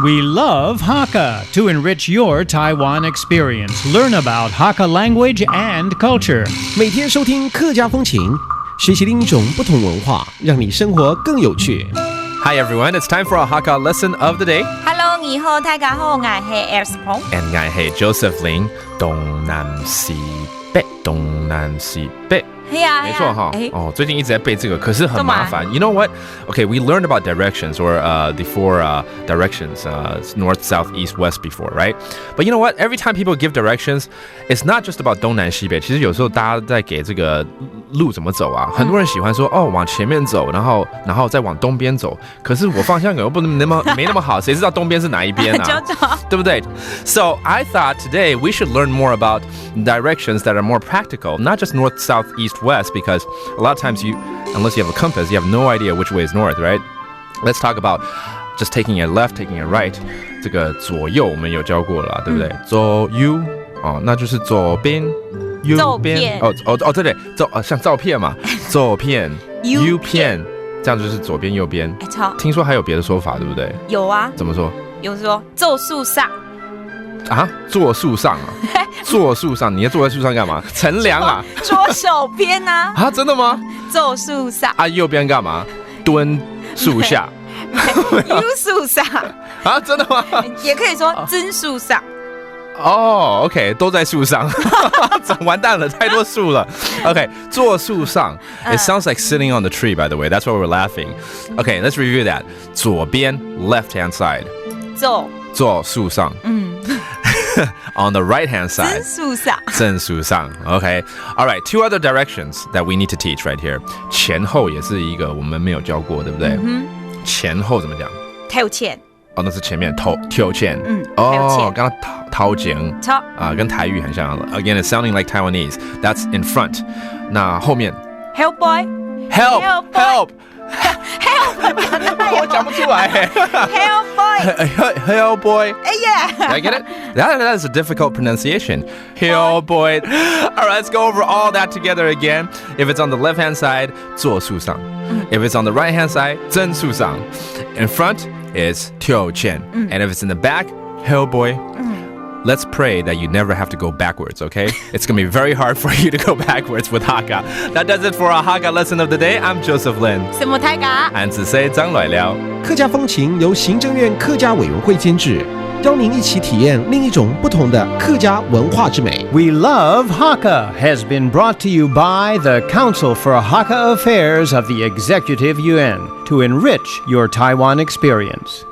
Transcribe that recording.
We love Hakka to enrich your Taiwan experience. Learn about Hakka language and culture. 每天收听客家风情，学习另一种不同文化，让你生活更有趣。Hi everyone, it's time for our Hakka lesson of the day. Hello， 你好，大家好，我係 Alice Pong And I hey Joseph Lin, 東南西北，東南西北。係啊，没错哈，最近一直在背这个，可是很麻烦。You know what? Okay, we learned about directions or the four directions, north, south, east, west before, right? But you know what? Every time people give directions, it's not just about 东南西北。其实有时候大家在给这个路怎么走啊，很多人喜欢说往前面走，然后再往东边走。可是我方向感又不能没那么好，谁知道东边是哪一边啊？对不对？ So I thought today we should learn more about directions that are more practical, not just north, south, east, west, because a lot of times unless you have a compass, you have no idea which way is north, right? Let's talk about just taking a left, taking a right. 这个左右我们有教过了，对不对？左右那就是左边右边对，像照片嘛，左片右片，这样就是左边右边。听说还有别的说法，对不对？有啊。怎么说？有说坐树上啊，坐树上啊，坐树上，你要坐在树上干嘛？乘凉啊？左手边啊？啊，真的吗？坐树上啊，右边干嘛？蹲树下。U 树上啊，真的吗？也可以说真树上。OK， 都在树上，完蛋了，太多树了。OK， 坐树上 ，It sounds like sitting on the tree. By the way, that's why we're laughing. Okay, let's review that. 左边 left hand side. 坐树上。On the right hand side. 正树上。Okay. All right. Two other directions that we need to teach right here. 前後也是一個我們沒有教過，對不對？前後怎麼講？頭前。那是前面頭前。剛剛頭前。跟台語很像。Again, it's sounding like Taiwanese. That's in front. 那後面。Help boy. Help. 我講不出來。Help boy. Yeah. Did I get it? That is a difficult pronunciation. Help boy. All right, let's go over all that together again. If it's on the left hand side, 坐樹上. If it's on the right hand side, 正樹上. In front is 頭前. And if it's in the back, help boy. Let's pray that you never have to go backwards, okay? It's going to be very hard for you to go backwards with Hakka. That does it for our Hakka lesson of the day. I'm Joseph Lin. 什麼太假？俺只say張來了。客家風情由行政院客家委員會監製，邀您一起體驗另一種不同的客家文化之美。We Love Hakka has been brought to you by the Council for Hakka Affairs of the Executive Yuan to enrich your Taiwan experience.